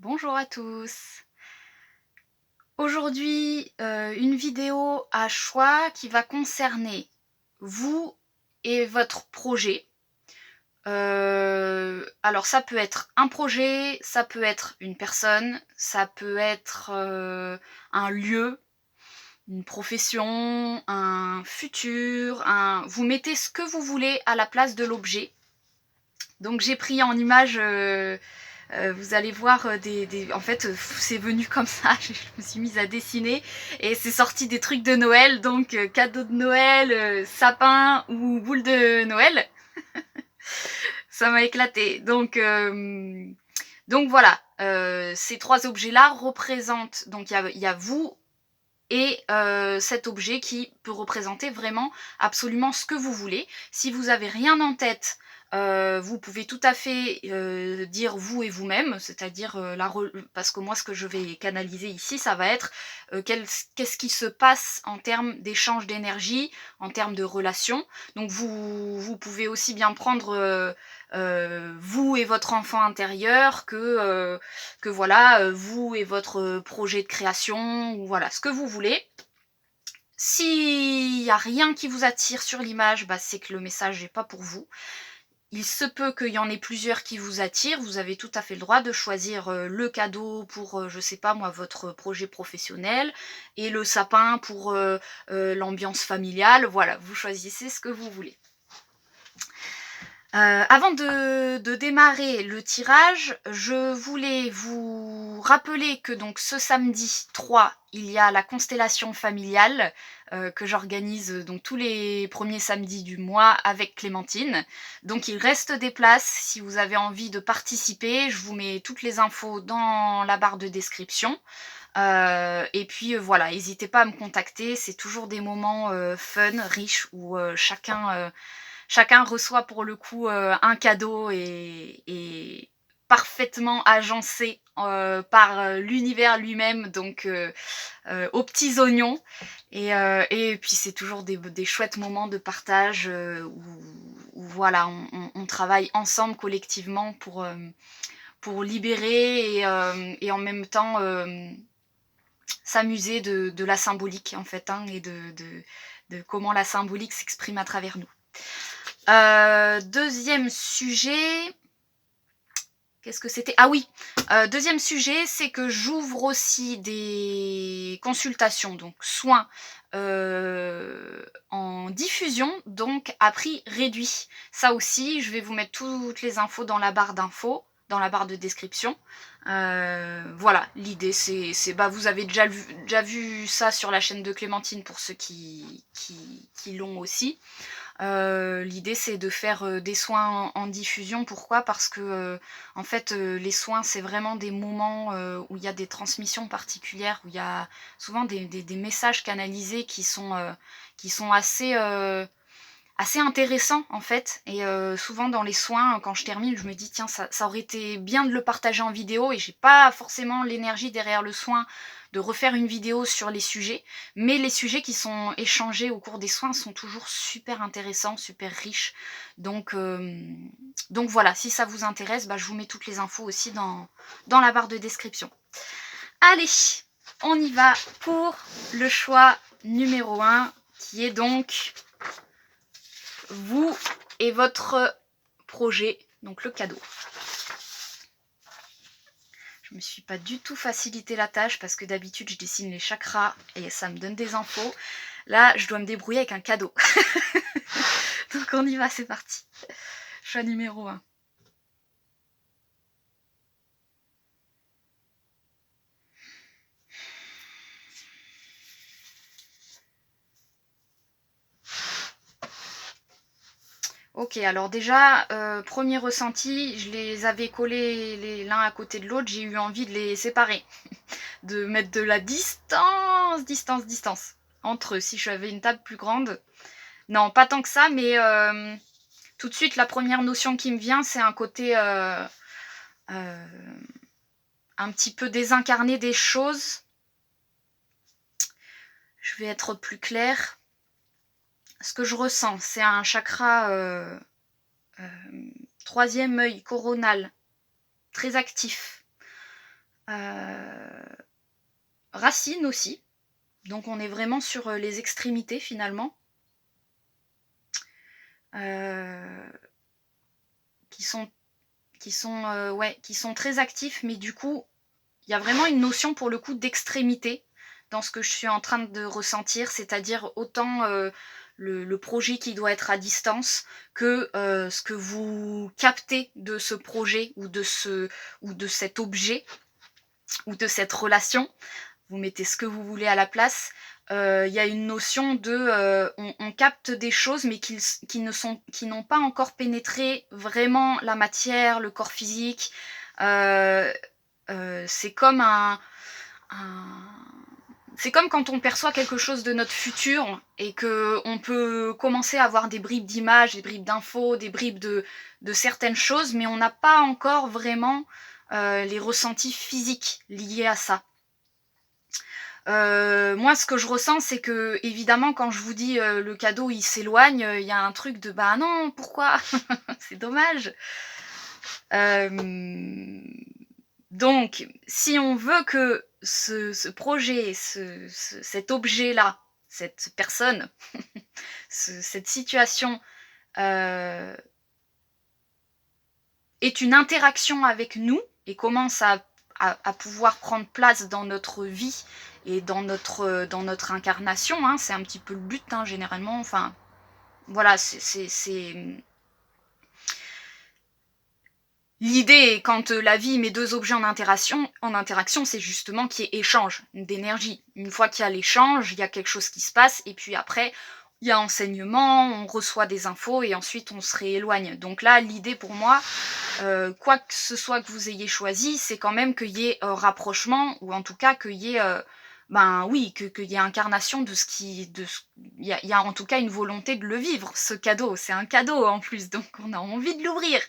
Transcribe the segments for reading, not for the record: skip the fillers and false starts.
Bonjour à tous. Aujourd'hui, une vidéo à choix qui va concerner vous et votre projet. Alors ça peut être un projet, ça peut être une personne, ça peut être, un lieu, une profession, un futur, un vous mettez ce que vous voulez à la place de l'objet. Donc j'ai pris en image, vous allez voir, des en fait, c'est venu comme ça, je me suis mise à dessiner et c'est sorti des trucs de Noël, donc cadeaux de Noël, sapin ou boule de Noël. Ça m'a éclaté. Donc voilà, ces 3 objets-là représentent donc il y a vous et cet objet qui peut représenter vraiment absolument ce que vous voulez. Si vous avez rien en tête, vous pouvez tout à fait, dire vous et vous-même, c'est-à-dire, la re parce que moi ce que je vais canaliser ici, ça va être, qu'est-ce qui se passe en termes d'échange d'énergie, en termes de relations. Donc vous pouvez aussi bien prendre, vous et votre enfant intérieur que voilà, vous et votre projet de création ou voilà, ce que vous voulez. S'il y a rien qui vous attire sur l'image, bah, c'est que le message n'est pas pour vous. Il se peut qu'il y en ait plusieurs qui vous attirent, vous avez tout à fait le droit de choisir, le cadeau pour, je sais pas moi, votre projet professionnel et le sapin pour, l'ambiance familiale. Voilà, vous choisissez ce que vous voulez. Avant de démarrer le tirage, je voulais vous rappeler que donc ce samedi 3, il y a la constellation familiale, que j'organise, donc tous les premiers samedis du mois avec Clémentine. Donc il reste des places si vous avez envie de participer, je vous mets toutes les infos dans la barre de description. Et puis, voilà, n'hésitez pas à me contacter, c'est toujours des moments, fun, riches où, chacun reçoit pour le coup, un cadeau et parfaitement agencé, par, l'univers lui-même donc aux petits oignons et puis c'est toujours des chouettes moments de partage, où voilà, on travaille ensemble collectivement pour libérer et en même temps, s'amuser de la symbolique en fait, hein, et de comment la symbolique s'exprime à travers nous. 2e sujet, qu'est-ce que c'était? Ah oui, 2e sujet, c'est que j'ouvre aussi des consultations, donc soins, en diffusion, donc à prix réduit. Ça aussi, je vais vous mettre toutes les infos dans la barre d'infos, dans la barre de description. Voilà, l'idée bah, vous avez déjà vu ça sur la chaîne de Clémentine pour ceux qui l'ont aussi. L'idée c'est de faire, des soins en diffusion. Pourquoi? Parce que, en fait, les soins, c'est vraiment des moments, où il y a des transmissions particulières, où il y a souvent des messages canalisés qui sont assez intéressants, en fait et souvent dans les soins, quand je termine, je me dis: «Tiens, ça aurait été bien de le partager en vidéo» et j'ai pas forcément l'énergie derrière le soin de refaire une vidéo sur les sujets, mais les sujets qui sont échangés au cours des soins sont toujours super intéressants, super riches. Donc voilà, si ça vous intéresse, bah, je vous mets toutes les infos aussi dans la barre de description. Allez, on y va pour le choix numéro 1 qui est donc vous et votre projet, donc le cadeau. Je me suis pas du tout facilité la tâche parce que d'habitude je dessine les chakras et ça me donne des infos. Là, je dois me débrouiller avec un cadeau. Donc on y va, c'est parti. Choix numéro 1. OK, alors déjà, 1er ressenti, je les avais collés l'un à côté de l'autre, j'ai eu envie de les séparer, de mettre de la distance, distance, distance entre eux. Si j'avais une table plus grande, non, pas tant que ça, mais tout de suite, la première notion qui me vient, c'est un côté, un petit peu désincarné des choses. Je vais être plus claire. Ce que je ressens, c'est un chakra, 3e œil coronal, très actif, racines aussi. Donc on est vraiment sur les extrémités finalement. Qui sont qui sont très actifs, mais du coup, il y a vraiment une notion pour le coup d'extrémité dans ce que je suis en train de ressentir, c'est-à-dire autant, le projet qui doit être à distance que, ce que vous captez de ce projet ou de cet objet ou de cette relation. Vous mettez ce que vous voulez à la place. Il y a une notion de, on capte des choses mais qui n'ont pas encore pénétré vraiment la matière, le corps physique. Heu c'est comme un c'est comme quand on perçoit quelque chose de notre futur et que on peut commencer à avoir des bribes d'images, des bribes d'infos, des bribes de certaines choses, mais on n'a pas encore vraiment, les ressentis physiques liés à ça. Moi, ce que je ressens, c'est que évidemment, quand je vous dis, le cadeau, il s'éloigne, il y a un truc de: «Bah non, pourquoi? C'est dommage». Hem, donc si on veut que ce projet, cet objet-là, cette personne, cette situation, heu, ait une interaction avec nous et commence à pouvoir prendre place dans notre vie et dans notre incarnation, hein, c'est un petit peu le but, hein, généralement, enfin, voilà, l'idée quand, la vie met 2 objets en interaction, c'est justement qu'il y ait échange d'énergie. Une fois qu'il y a l'échange, il y a quelque chose qui se passe et puis après, il y a enseignement, on reçoit des infos et ensuite on se rééloigne. Donc là, l'idée pour moi, quoi que ce soit que vous ayez choisi, c'est quand même qu'il y ait, rapprochement ou en tout cas qu'il y ait, ben, oui, qu'il y ait incarnation de ce il y a en tout cas une volonté de le vivre, ce cadeau. C'est un cadeau en plus, donc on a envie de l'ouvrir.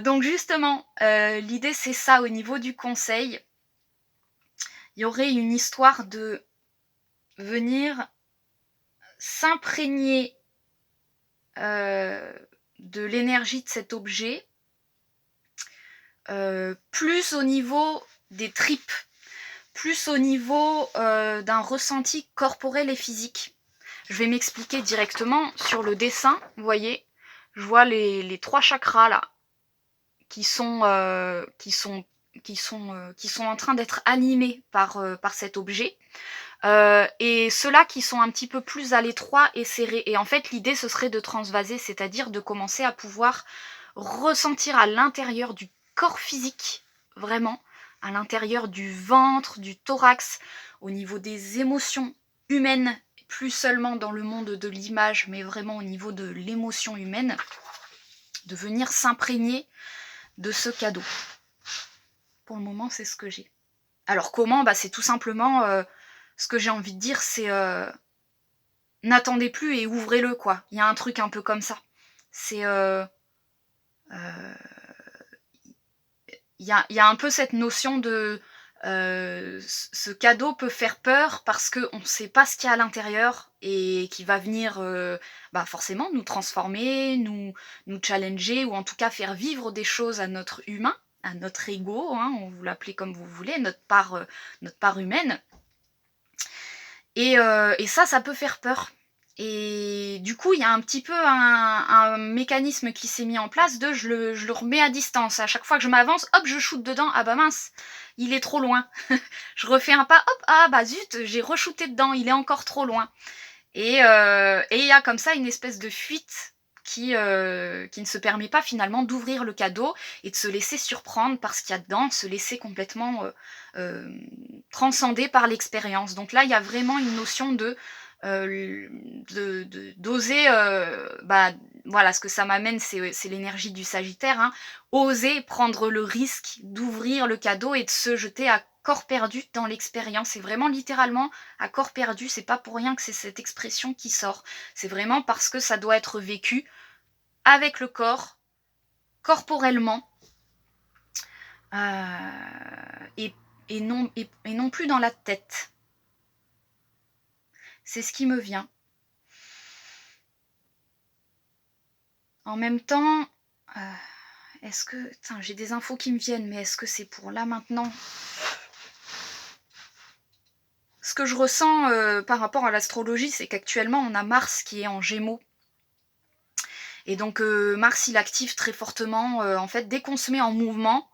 Donc justement, l'idée c'est ça au niveau du conseil. Il y aurait une histoire de venir s'imprégner, de l'énergie de cet objet, plus au niveau des tripes, plus au niveau, d'un ressenti corporel et physique. Je vais m'expliquer directement sur le dessin, vous voyez? Je vois les 3 chakras là, qui sont, qui sont en train d'être animés par cet objet, et ceux-là qui sont un petit peu plus à l'étroit et serrés et en fait, l'idée, ce serait de transvaser, c'est-à-dire de commencer à pouvoir ressentir à l'intérieur du corps physique, vraiment, à l'intérieur du ventre, du thorax, au niveau des émotions humaines, plus seulement dans le monde de l'image, mais vraiment au niveau de l'émotion humaine, de venir s'imprégner de ce cadeau. Pour le moment, c'est ce que j'ai. Alors comment? Bah, c'est tout simplement, ce que j'ai envie de dire, c'est, n'attendez plus et ouvrez-le, quoi. Il y a un truc un peu comme ça. C'est, heu, il y a un peu cette notion de, ce cadeau peut faire peur parce qu'on ne sait pas ce qu'il y a à l'intérieur et qui va venir, bah, forcément nous transformer, nous challenger ou en tout cas faire vivre des choses à notre humain, à notre ego, hein, vous l'appelez comme vous voulez, notre part humaine et ça peut faire peur et du coup, il y a un petit peu un mécanisme qui s'est mis en place de je le remets à distance. À chaque fois que je m'avance, hop, je shoote dedans. Ah bah mince, il est trop loin. Je refais un pas, hop, ah bah zut, j'ai re-shooté dedans, il est encore trop loin et il y a comme ça une espèce de fuite qui ne se permet pas finalement d'ouvrir le cadeau et de se laisser surprendre par ce qu'il y a dedans, de se laisser complètement, transcender par l'expérience. Donc là, il y a vraiment une notion d'oser, bah, voilà, ce que ça m'amène, c'est l'énergie du Sagittaire, hein, oser prendre le risque d'ouvrir le cadeau et de se jeter à corps perdu dans l'expérience. Et vraiment littéralement à corps perdu, c'est pas pour rien que c'est cette expression qui sort. C'est vraiment parce que ça doit être vécu avec le corps, corporellement, et et non plus dans la tête. C'est ce qui me vient. En même temps, heu, Est-ce que... Putain, j'ai des infos qui me viennent, mais est-ce que c'est pour là maintenant? Ce que je ressens par rapport à l'astrologie, c'est qu'actuellement, on a Mars qui est en Gémeaux. Et donc, Mars, il active très fortement. En fait, dès qu'on se met en mouvement,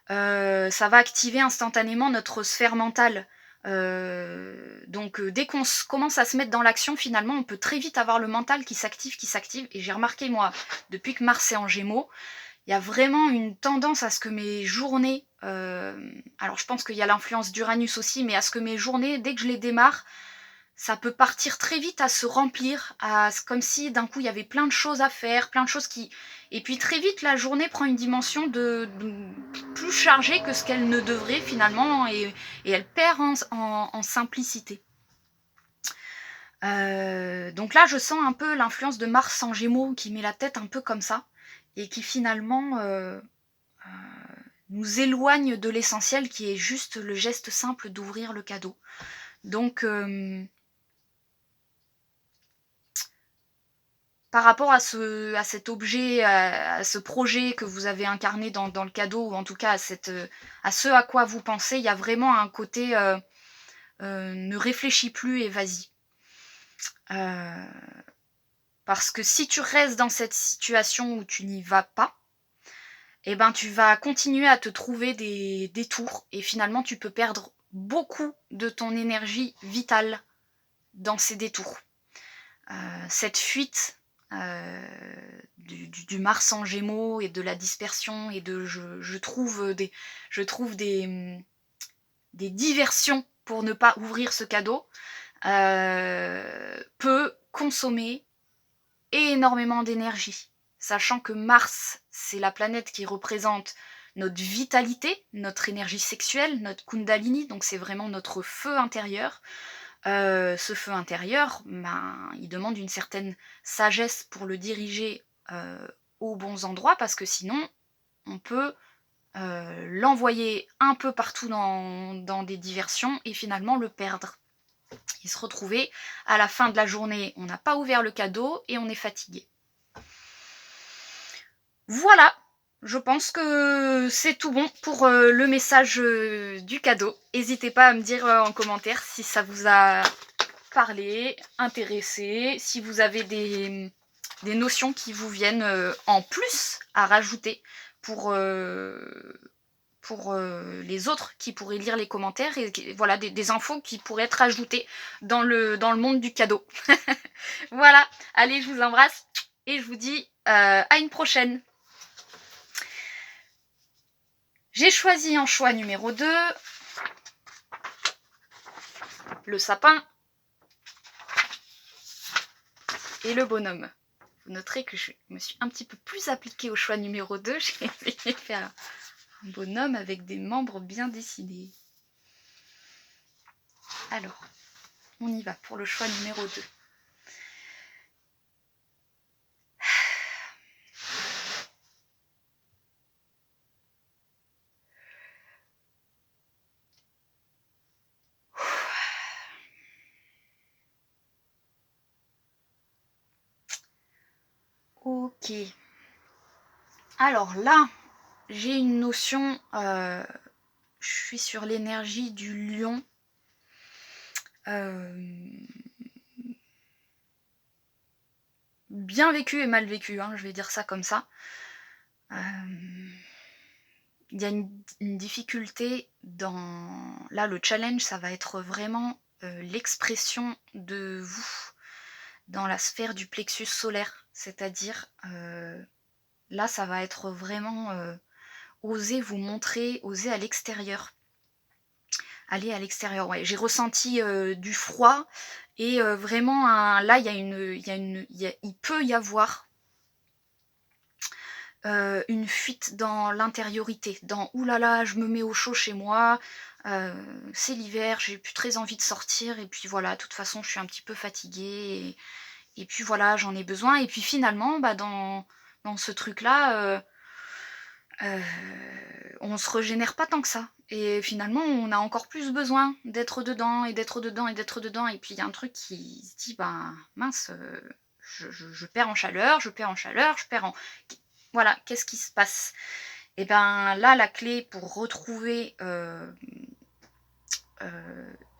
ça va activer instantanément notre sphère mentale. Donc, dès qu'on commence à se mettre dans l'action, finalement, on peut très vite avoir le mental qui s'active. Et j'ai remarqué, moi, depuis que Mars est en Gémeaux, il y a vraiment une tendance à ce que mes journées, alors je pense qu'il y a l'influence d'Uranus aussi, mais à ce que mes journées, dès que je les démarre, ça peut partir très vite à se remplir, comme si d'un coup il y avait plein de choses à faire, plein de choses qui... Et puis très vite la journée prend une dimension de plus chargée que ce qu'elle ne devrait finalement, et elle perd en simplicité. Donc là je sens un peu l'influence de Mars en Gémeaux qui met la tête un peu comme ça, et qui finalement nous éloigne de l'essentiel qui est juste le geste simple d'ouvrir le cadeau. Donc, par rapport à cet objet, à ce projet que vous avez incarné dans le cadeau, ou en tout cas à ce à quoi vous pensez, il y a vraiment un côté ne réfléchis plus et vas-y. Parce que si tu restes dans cette situation où tu n'y vas pas, eh ben, tu vas continuer à te trouver des détours et finalement tu peux perdre beaucoup de ton énergie vitale dans ces détours. Cette fuite du Mars en Gémeaux et de la dispersion et de je trouve des diversions pour ne pas ouvrir ce cadeau peut consommer énormément d'énergie. Sachant que Mars, c'est la planète qui représente notre vitalité, notre énergie sexuelle, notre kundalini, donc c'est vraiment notre feu intérieur. Ce feu intérieur, il demande une certaine sagesse pour le diriger aux bons endroits, parce que sinon, on peut l'envoyer un peu partout dans des diversions et finalement le perdre. Et se retrouver à la fin de la journée, on n'a pas ouvert le cadeau et on est fatigué. Voilà, je pense que c'est tout bon pour le message du cadeau. N'hésitez pas à me dire en commentaire si ça vous a parlé, intéressé, si vous avez des notions qui vous viennent en plus à rajouter pour les autres qui pourraient lire les commentaires, et voilà, des infos qui pourraient être ajoutées dans le monde du cadeau. Voilà, allez, je vous embrasse et je vous dis à une prochaine. J'ai choisi en choix numéro 2 le sapin et le bonhomme. Vous noterez que je me suis un petit peu plus appliquée au choix numéro 2. J'ai essayé de faire un bonhomme avec des membres bien dessinés. Alors, on y va pour le choix numéro 2. Ok. Alors là, j'ai une notion, je suis sur l'énergie du lion. Bien vécu et mal vécu, hein, je vais dire ça comme ça. Il y a une difficulté dans... Là, le challenge, ça va être vraiment l'expression de vous dans la sphère du plexus solaire. C'est-à-dire, là, ça va être vraiment oser vous montrer, oser à l'extérieur. Aller à l'extérieur, ouais. J'ai ressenti du froid et vraiment, là, il peut y avoir une fuite dans l'intériorité, dans « oulala, je me mets au chaud chez moi, c'est l'hiver, j'ai plus très envie de sortir, et puis voilà, de toute façon, je suis un petit peu fatiguée, et puis voilà, j'en ai besoin. » Et puis finalement, dans ce truc-là, on se régénère pas tant que ça. Et finalement, on a encore plus besoin d'être dedans, et d'être dedans, et d'être dedans. Et puis il y a un truc qui se dit, mince, je perds en chaleur, je perds en... Voilà, qu'est-ce qui se passe? Et ben là, la clé pour retrouver,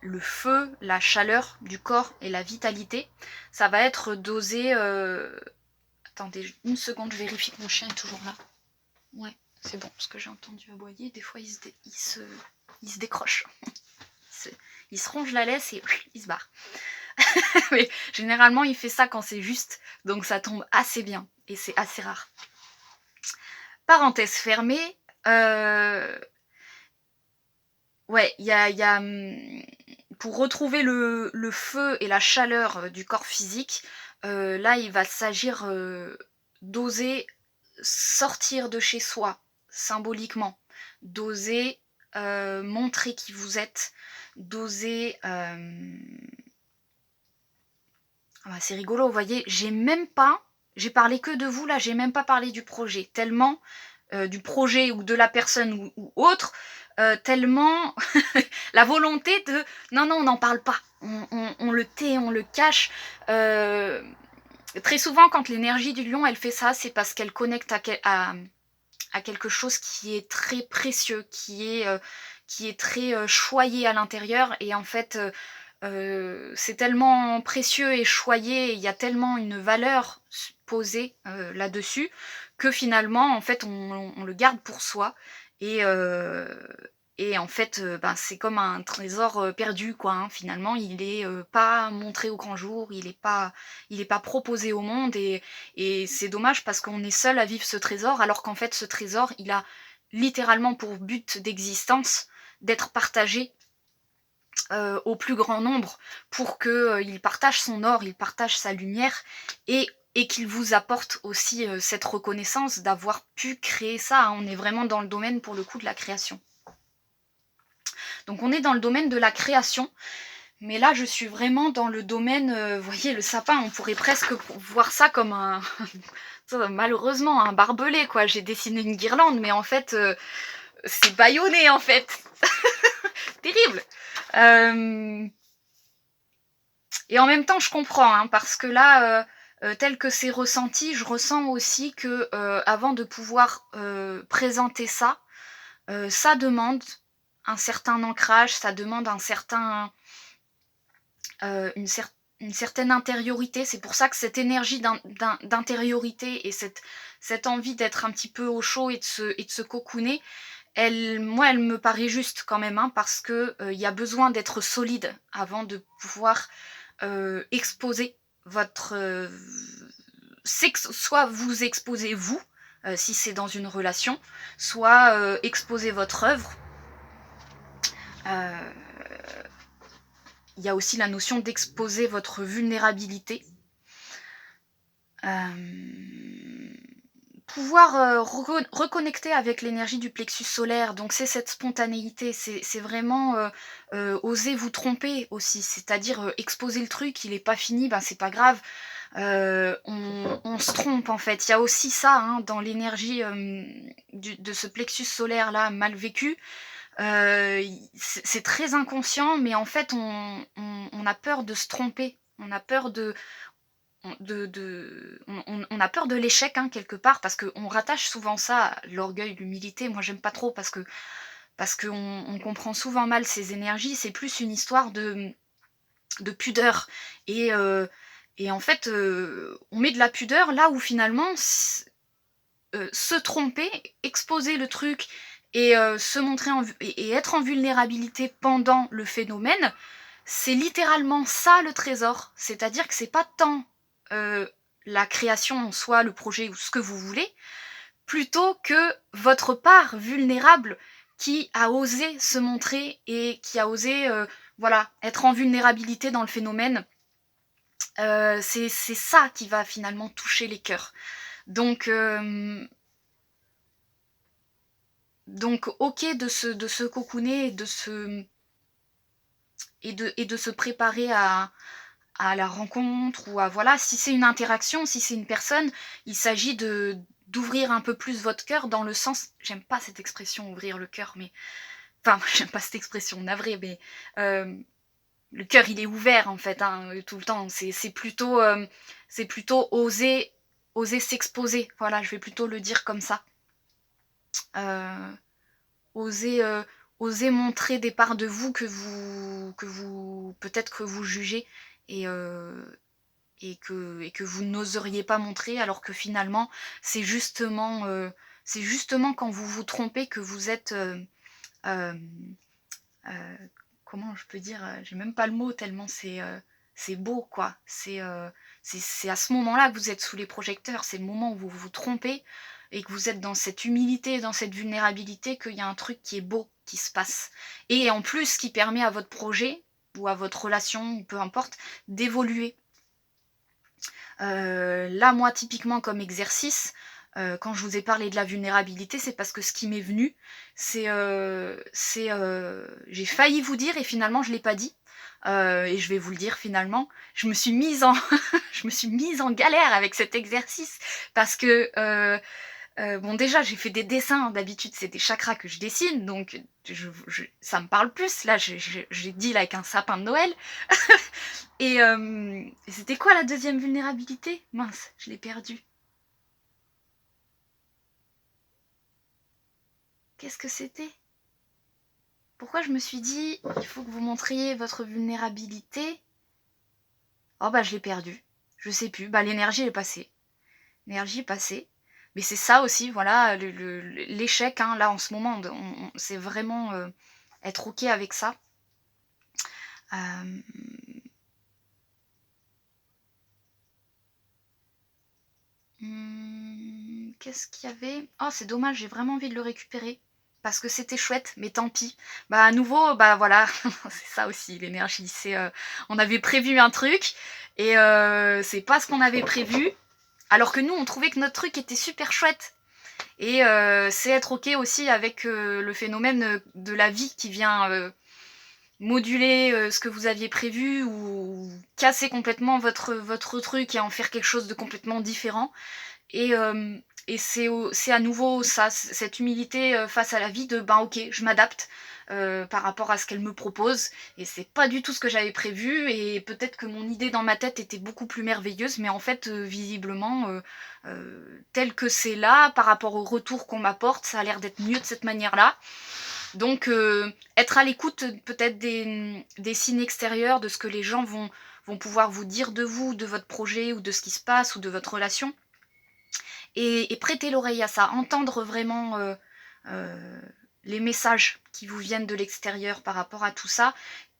le feu, la chaleur du corps et la vitalité, ça va être d'oser, attendez une seconde, je vérifie que mon chien est toujours là. Ouais, c'est bon, parce que j'ai entendu aboyer, des fois il se décroche. Se il se ronge la laisse et il se barre. Mais généralement, il fait ça quand c'est juste, donc ça tombe assez bien et c'est assez rare. Parenthèse fermée, ouais, pour retrouver le feu et la chaleur, du corps physique, là, il va s'agir, d'oser sortir de chez soi, symboliquement. D'oser, montrer qui vous êtes, d'oser, ah bah, c'est rigolo, vous voyez, j'ai parlé que de vous là, j'ai même pas parlé du projet. Tellement, du projet ou de la personne ou autre, tellement la volonté de: «Non, non, on n'en parle pas». On le tait, on le cache. Heu, Très souvent quand l'énergie du lion, elle fait ça, c'est parce qu'elle connecte à quelque chose qui est très précieux, qui est très, choyé à l'intérieur et en fait, c'est tellement précieux et choyé, il y a tellement une valeur posée, là-dessus, que finalement, en fait, on le garde pour soi et heu et en fait, ben, c'est comme un trésor, perdu quoi, hein. Finalement, il est, pas montré au grand jour, il est pas proposé au monde et c'est dommage parce qu'on est seul à vivre ce trésor, alors qu'en fait, ce trésor, il a littéralement pour but d'existence d'être partagé au plus grand nombre pour que, il partage son or, il partage sa lumière et qu'il vous apporte aussi, cette reconnaissance d'avoir pu créer ça, hein. On est vraiment dans le domaine, pour le coup, de la création. Donc on est dans le domaine de la création, mais là, je suis vraiment dans le domaine, vous voyez, le sapin, on pourrait presque voir ça comme un malheureusement, un barbelé, quoi. J'ai dessiné une guirlande, mais en fait, c'est bâillonné, en fait. Terrible! Hem Et en même temps, je comprends, hein, parce que là, tel que c'est ressenti, je ressens aussi que, avant de pouvoir, présenter ça, ça demande un certain ancrage, ça demande un certain, une certaine intériorité. C'est pour ça que cette énergie d'intériorité et cette envie d'être un petit peu au chaud et de se cocooner, elle me paraît juste quand même, hein, parce que, il y a besoin d'être solide avant de pouvoir exposer votre, soit vous exposez vous, si c'est dans une relation, soit, exposer votre œuvre. Heu, il y a aussi la notion d'exposer votre vulnérabilité. Hem, Pouvoir, reconnecter avec l'énergie du plexus solaire, donc c'est cette spontanéité, c'est vraiment, oser vous tromper aussi, c'est-à-dire, exposer le truc, il est pas fini, ben, c'est pas grave. On se trompe en fait. Il y a aussi ça, hein, dans l'énergie, de ce plexus solaire-là mal vécu. C'est très inconscient, mais en fait, on a peur de se tromper. On a peur on a peur de l'échec, hein, quelque part, parce qu'on rattache souvent ça à l'orgueil, l'humilité. Moi, j'aime pas trop parce qu'on on comprend souvent mal ces énergies. C'est plus une histoire de pudeur et en fait, on met de la pudeur là où finalement se tromper, exposer le truc et se montrer et être en vulnérabilité pendant le phénomène, c'est littéralement ça le trésor. C'est-à-dire que c'est pas tant, heu, la création en soi, le projet ou ce que vous voulez, plutôt que votre part vulnérable qui a osé se montrer et qui a osé, voilà, être en vulnérabilité dans le phénomène. C'est ça qui va finalement toucher les cœurs. Donc OK de se cocooner et de se préparer à la rencontre ou à voilà, si c'est une interaction, si c'est une personne, il s'agit d'ouvrir un peu plus votre cœur dans le sens j'aime pas cette expression «ouvrir le cœur», mais enfin, j'aime pas cette expression, navrée, mais le cœur, il est ouvert en fait, hein, tout le temps. C'est plutôt oser, oser s'exposer, voilà, je vais plutôt le dire comme ça. Heu, oser, oser montrer des parts de vous que vous peut-être que vous jugez et heu et que vous n'oseriez pas montrer alors que finalement c'est justement quand vous vous trompez que vous êtes, hem, comment je peux dire? J'ai même pas le mot tellement c'est beau quoi. C'est à ce moment-là que vous êtes sous les projecteurs. C'est le moment où vous vous trompez et que vous êtes dans cette humilité, dans cette vulnérabilité qu'il y a un truc qui est beau qui se passe et en plus qui permet à votre projet ou à votre relation ou peu importe d'évoluer. Là, moi, typiquement comme exercice, quand je vous ai parlé de la vulnérabilité, c'est parce que ce qui m'est venu, j'ai failli vous dire et finalement je l'ai pas dit, et je vais vous le dire finalement. Je me suis mise en je me suis mise en galère avec cet exercice parce que, bon déjà j'ai fait des dessins, d'habitude c'est des chakras que je dessine donc ça me parle plus. Là, j'ai deal avec un sapin de Noël. Et c'était quoi la deuxième vulnérabilité? Mince, je l'ai perdue. Qu'est-ce que c'était? Pourquoi je me suis dit: «Il faut que vous montriez votre vulnérabilité»? Oh bah, je l'ai perdue. Je sais plus, bah, l'énergie est passée. L'énergie est passée. Mais c'est ça aussi, voilà, l'échec, hein, là, en ce moment, c'est vraiment, être OK avec ça. Hem, qu'est-ce qu'il y avait? Oh, c'est dommage, j'ai vraiment envie de le récupérer parce que c'était chouette, mais tant pis. Bah, à nouveau, bah, voilà, c'est ça aussi l'énergie, on avait prévu un truc et c'est pas ce qu'on avait prévu, alors que nous, on trouvait que notre truc était super chouette et c'est être OK aussi avec, le phénomène, de la vie qui vient, moduler, ce que vous aviez prévu ou casser complètement votre truc et en faire quelque chose de complètement différent. Et c'est à nouveau ça, cette humilité, face à la vie de: «Ben, OK, je m'adapte, par rapport à ce qu'elle me propose et c'est pas du tout ce que j'avais prévu et peut-être que mon idée dans ma tête était beaucoup plus merveilleuse, mais en fait, visiblement, tel que c'est là, par rapport au retour qu'on m'apporte, ça a l'air d'être mieux de cette manière-là». Donc être à l'écoute, peut-être des signes extérieurs, de ce que les gens vont pouvoir vous dire de vous, de votre projet ou de ce qui se passe ou de votre relation et prêter l'oreille à ça, entendre vraiment, heu, les messages qui vous viennent de l'extérieur par rapport à tout ça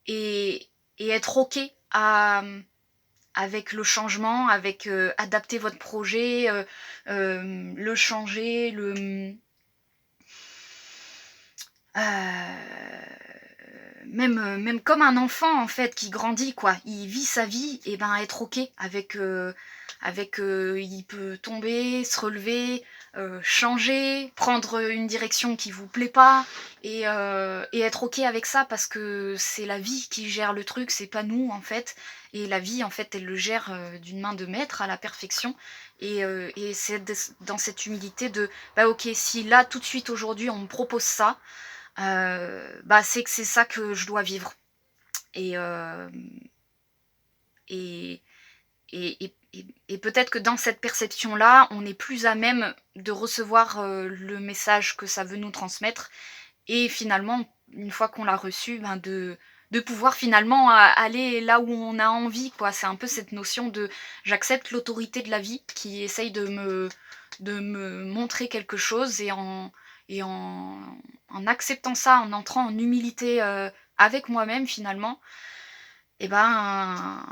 et être OK avec le changement, avec, adapter votre projet, le changer, même comme un enfant en fait qui grandit quoi. Il vit sa vie et ben être OK avec, il peut tomber, se relever, changer, prendre une direction qui vous plaît pas et être OK avec ça parce que c'est la vie qui gère le truc, c'est pas nous en fait et la vie en fait elle le gère, d'une main de maître à la perfection et c'est dans cette humilité de: «Bah OK, si là tout de suite aujourd'hui on me propose ça, bah, c'est que c'est ça que je dois vivre et hem et et peut-être que dans cette perception-là, on est plus à même de recevoir, le message que ça veut nous transmettre et finalement, une fois qu'on l'a reçu, ben, de pouvoir finalement aller là où on a envie, quoi. C'est un peu cette notion de: «J'accepte l'autorité de la vie qui essaye de me montrer quelque chose et en acceptant ça, en entrant en humilité, avec moi-même finalement et ben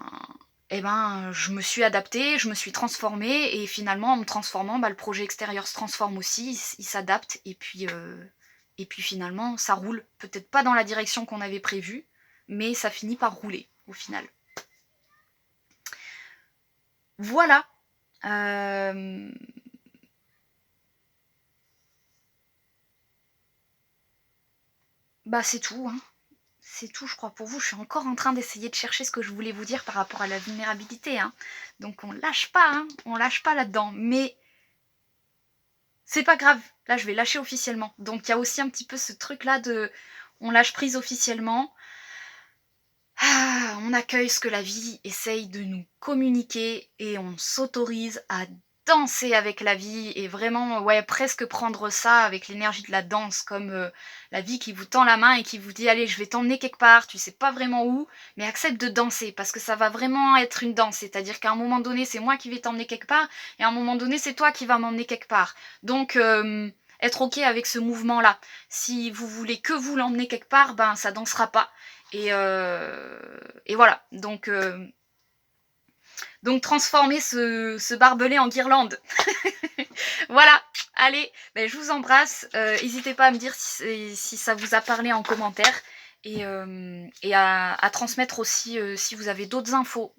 je me suis adaptée, je me suis transformée et finalement en me transformant, bah, le projet extérieur se transforme aussi, il s'adapte et puis finalement ça roule. Peut-être pas dans la direction qu'on avait prévue, mais ça finit par rouler au final. Voilà, hem, bah, c'est tout, hein. C'est tout, je crois, pour vous. Je suis encore en train d'essayer de chercher ce que je voulais vous dire par rapport à la vulnérabilité, hein. Donc on lâche pas, hein, on lâche pas là-dedans. Mais c'est pas grave, là je vais lâcher officiellement. Donc il y a aussi un petit peu ce truc-là de on lâche prise officiellement. On accueille ce que la vie essaye de nous communiquer et on s'autorise à danser avec la vie et vraiment, ouais, presque prendre ça avec l'énergie de la danse comme, la vie qui vous tend la main et qui vous dit: «Allez, je vais t'emmener quelque part, tu sais pas vraiment où, mais accepte de danser parce que ça va vraiment être une danse». C'est-à-dire qu'à un moment donné, c'est moi qui vais t'emmener quelque part et à un moment donné, c'est toi qui vas m'emmener quelque part. Donc être OK avec ce mouvement-là. Si vous voulez que vous l'emmener quelque part, ben, ça dansera pas et voilà. Donc transformer ce barbelé en guirlande. Voilà, allez, beh, je vous embrasse. Hésitez pas à me dire si ça vous a parlé en commentaire et à transmettre aussi, si vous avez d'autres infos,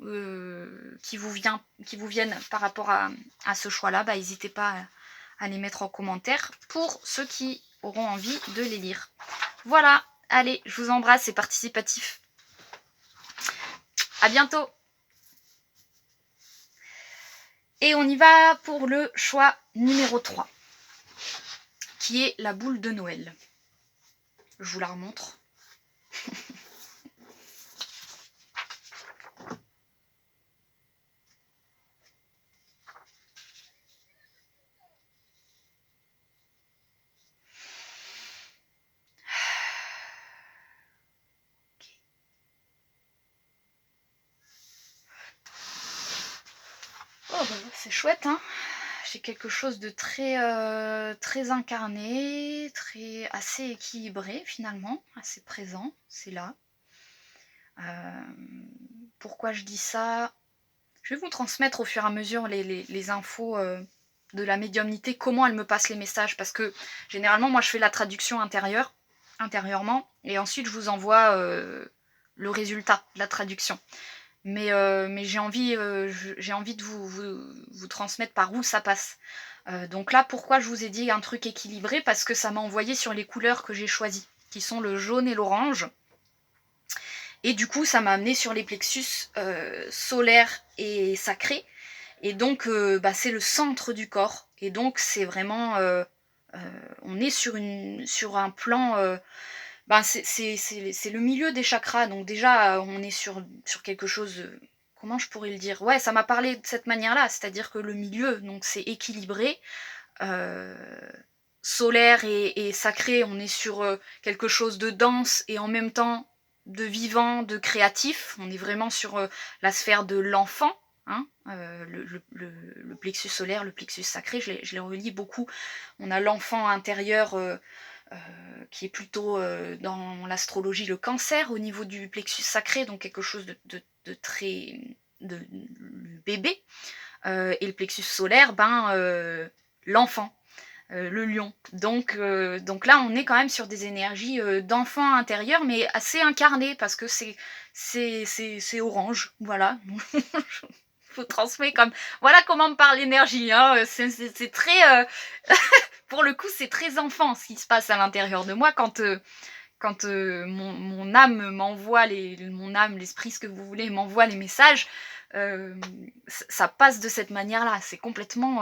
qui vous viennent par rapport à ce choix-là, bah, n'hésitez pas à les mettre en commentaire pour ceux qui auront envie de les lire. Voilà, allez, je vous embrasse, c'est participatif. À bientôt! Et on y va pour le choix numéro 3, qui est la boule de Noël. Je vous la remontre. Oh, bah, c'est chouette, hein. J'ai quelque chose de très, très incarné, assez équilibré finalement, assez présent, c'est là. Pourquoi je dis ça? Je vais vous transmettre au fur et à mesure les infos, de la médiumnité, comment elle me passe les messages, parce que généralement moi je fais la traduction intérieurement et ensuite je vous envoie, le résultat de la traduction. Mais j'ai envie de vous transmettre par où ça passe. Donc là, pourquoi je vous ai dit un truc équilibré? Parce que ça m'a envoyé sur les couleurs que j'ai choisies, qui sont le jaune et l'orange. Et du coup, ça m'a amené sur les plexus solaires et sacrés. Et donc, bah, c'est le centre du corps. Et donc, c'est vraiment... on est sur un plan... ben, c'est le milieu des chakras, donc déjà, on est sur quelque chose, comment je pourrais le dire? Ouais, ça m'a parlé de cette manière-là, c'est-à-dire que le milieu, donc c'est équilibré, heu, solaire et sacré, on est sur, quelque chose de dense et en même temps de vivant, de créatif. On est vraiment sur, la sphère de l'enfant, hein, le plexus solaire, le plexus sacré, je les relie beaucoup. On a l'enfant intérieur, qui est plutôt dans l'astrologie le cancer au niveau du plexus sacré, donc quelque chose de très le bébé, et le plexus solaire, ben l'enfant, le lion. Donc là on est quand même sur des énergies d'enfant intérieur, mais assez incarnées parce que c'est orange, voilà. Je vous transmets comme voilà comment me parle l'énergie, hein, c'est très pour le coup, c'est très enfant ce qui se passe à l'intérieur de moi quand mon âme m'envoie mon âme, l'esprit, ce que vous voulez, m'envoie les messages, ça passe de cette manière-là. C'est complètement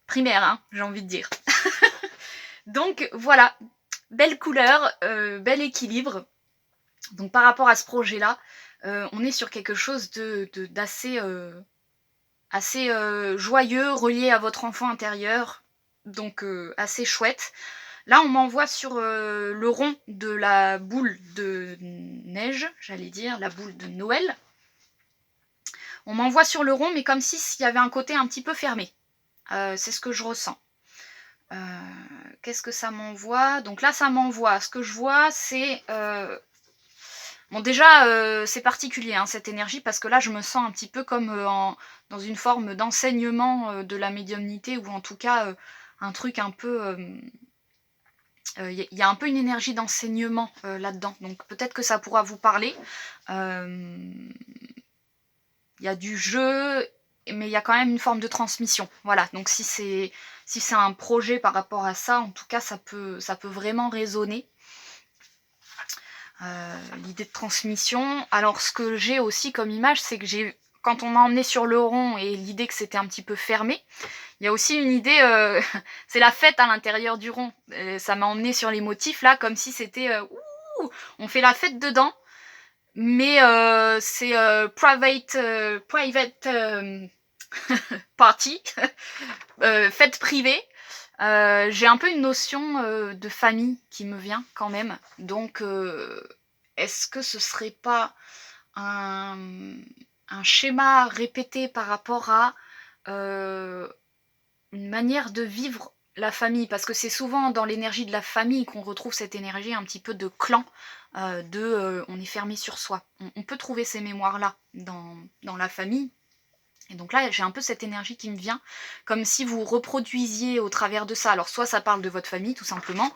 primaire, hein, j'ai envie de dire. Donc voilà, belle couleur, bel équilibre. Donc par rapport à ce projet-là, on est sur quelque chose d'assez assez joyeux, relié à votre enfant intérieur, donc assez chouette. Là, on m'envoie sur le rond de la boule de neige, j'allais dire, la boule de Noël. On m'envoie sur le rond, mais comme si s'il y avait un côté un petit peu fermé. C'est ce que je ressens. Qu'est-ce que ça m'envoie? Donc là, ça m'envoie. Ce que je vois, c'est... Bon, déjà, c'est particulier, hein, cette énergie, parce que là, je me sens un petit peu comme dans une forme d'enseignement de la médiumnité, ou en tout cas, un truc un peu... Il y a un peu une énergie d'enseignement là-dedans, donc peut-être que ça pourra vous parler. Il y a du jeu, mais il y a quand même une forme de transmission. Voilà, donc si c'est un projet par rapport à ça, en tout cas, ça peut vraiment résonner. L'idée de transmission. Alors, ce que j'ai aussi comme image, c'est que quand on m'a emmené sur le rond et l'idée que c'était un petit peu fermé, il y a aussi une idée, c'est la fête à l'intérieur du rond. Ça m'a emmené sur les motifs là, comme si c'était ouh, on fait la fête dedans, mais c'est private. party, fête privée. J'ai un peu une notion de famille qui me vient quand même. Donc, est-ce que ce serait pas un, un schéma répété par rapport à une manière de vivre la famille? Parce que c'est souvent dans l'énergie de la famille qu'on retrouve cette énergie un petit peu de clan, on est fermé sur soi. On peut trouver ces mémoires-là dans la famille. Et donc là, j'ai un peu cette énergie qui me vient, comme si vous reproduisiez au travers de ça. Alors soit ça parle de votre famille, tout simplement,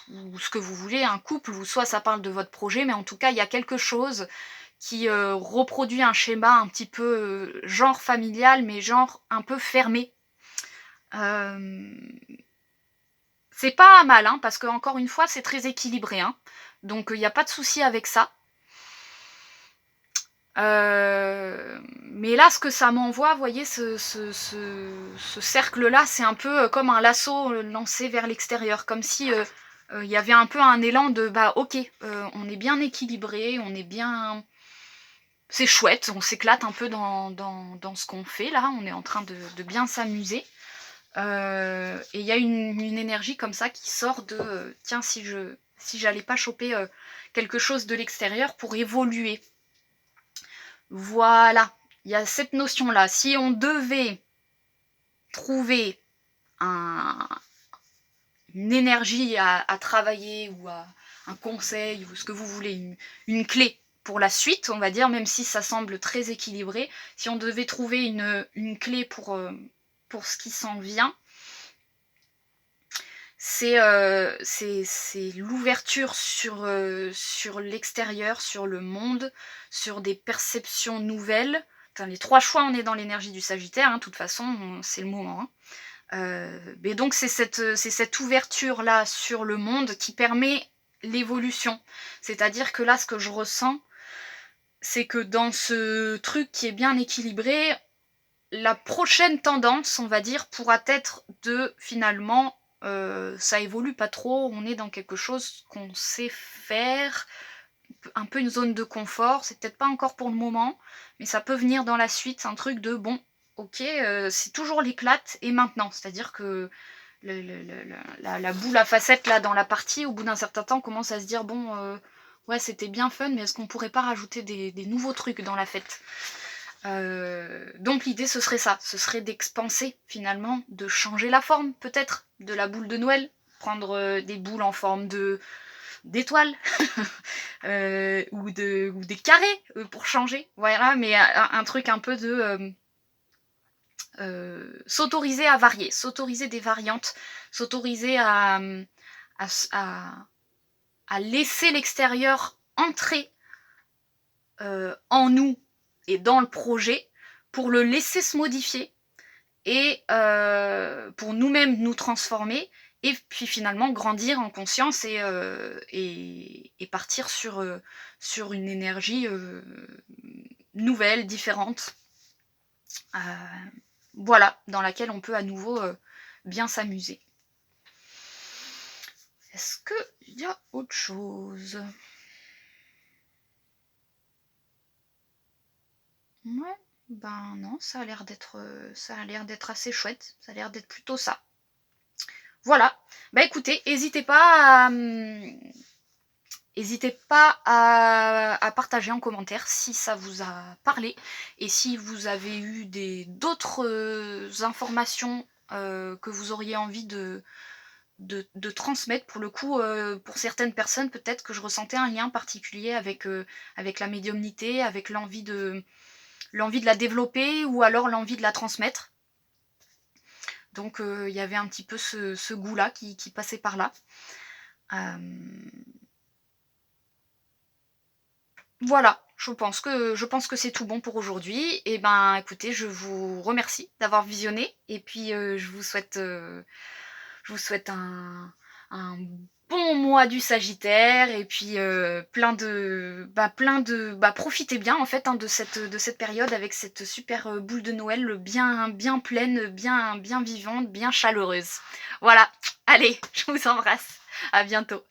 ou ce que vous voulez, un couple, ou soit ça parle de votre projet, mais en tout cas, il y a quelque chose qui reproduit un schéma un petit peu genre familial, mais genre un peu fermé. C'est pas mal, hein, parce que encore une fois, c'est très équilibré. Hein. Donc il n'y a pas de souci avec ça. Mais là, ce que ça m'envoie, vous voyez, ce cercle-là, c'est un peu comme un lasso lancé vers l'extérieur, comme si il y avait un peu un élan de bah ok, on est bien équilibré, on est bien. C'est chouette, on s'éclate un peu dans ce qu'on fait là, on est en train de bien s'amuser. Et il y a une énergie comme ça qui sort de tiens, si j'allais pas choper quelque chose de l'extérieur pour évoluer. Voilà, il y a cette notion-là. Si on devait trouver une énergie à travailler ou un conseil ou ce que vous voulez, une clé pour la suite, on va dire, même si ça semble très équilibré, si on devait trouver une clé pour ce qui s'en vient, c'est l'ouverture sur l'extérieur, sur le monde, sur des perceptions nouvelles. Enfin, les 3 choix, on est dans l'énergie du Sagittaire, hein, de toute façon, c'est le moment. Hein. Mais donc c'est cette ouverture-là sur le monde qui permet l'évolution. C'est-à-dire que là, ce que je ressens, c'est que dans ce truc qui est bien équilibré, la prochaine tendance, on va dire, pourra être de finalement ça évolue pas trop, on est dans quelque chose qu'on sait faire, un peu une zone de confort, c'est peut-être pas encore pour le moment, mais ça peut venir dans la suite, un truc de bon, ok, c'est toujours l'éclate et maintenant, c'est-à-dire que la boule à facettes là dans la partie, au bout d'un certain temps, commence à se dire bon, ouais c'était bien fun, mais est-ce qu'on pourrait pas rajouter des nouveaux trucs dans la fête? Donc l'idée ce serait ça, ce serait d'expanser finalement, de changer la forme peut-être de la boule de Noël, prendre des boules en forme d'étoiles ou des carrés pour changer, voilà, mais un truc un peu de s'autoriser à varier, s'autoriser des variantes, s'autoriser à laisser l'extérieur entrer en nous et dans le projet pour le laisser se modifier et pour nous-mêmes nous transformer et puis finalement grandir en conscience et partir sur une énergie nouvelle, différente, voilà, dans laquelle on peut à nouveau bien s'amuser. Est-ce qu'il y a autre chose? Ouais, ben non, ça a l'air d'être assez chouette, ça a l'air d'être plutôt ça. Voilà, bah écoutez, n'hésitez pas à partager en commentaire si ça vous a parlé et si vous avez eu d'autres informations que vous auriez envie de transmettre. Pour le coup, pour certaines personnes, peut-être que je ressentais un lien particulier avec la médiumnité, avec l'envie de la développer ou alors l'envie de la transmettre. Donc il y avait un petit peu ce goût-là qui passait par là. Voilà, je pense que c'est tout bon pour aujourd'hui. Et ben écoutez, je vous remercie d'avoir visionné et puis je vous souhaite un bon mois du Sagittaire et puis profitez bien en fait hein, de cette période avec cette super boule de Noël bien pleine, bien vivante, bien chaleureuse. Voilà, allez, je vous embrasse, à bientôt.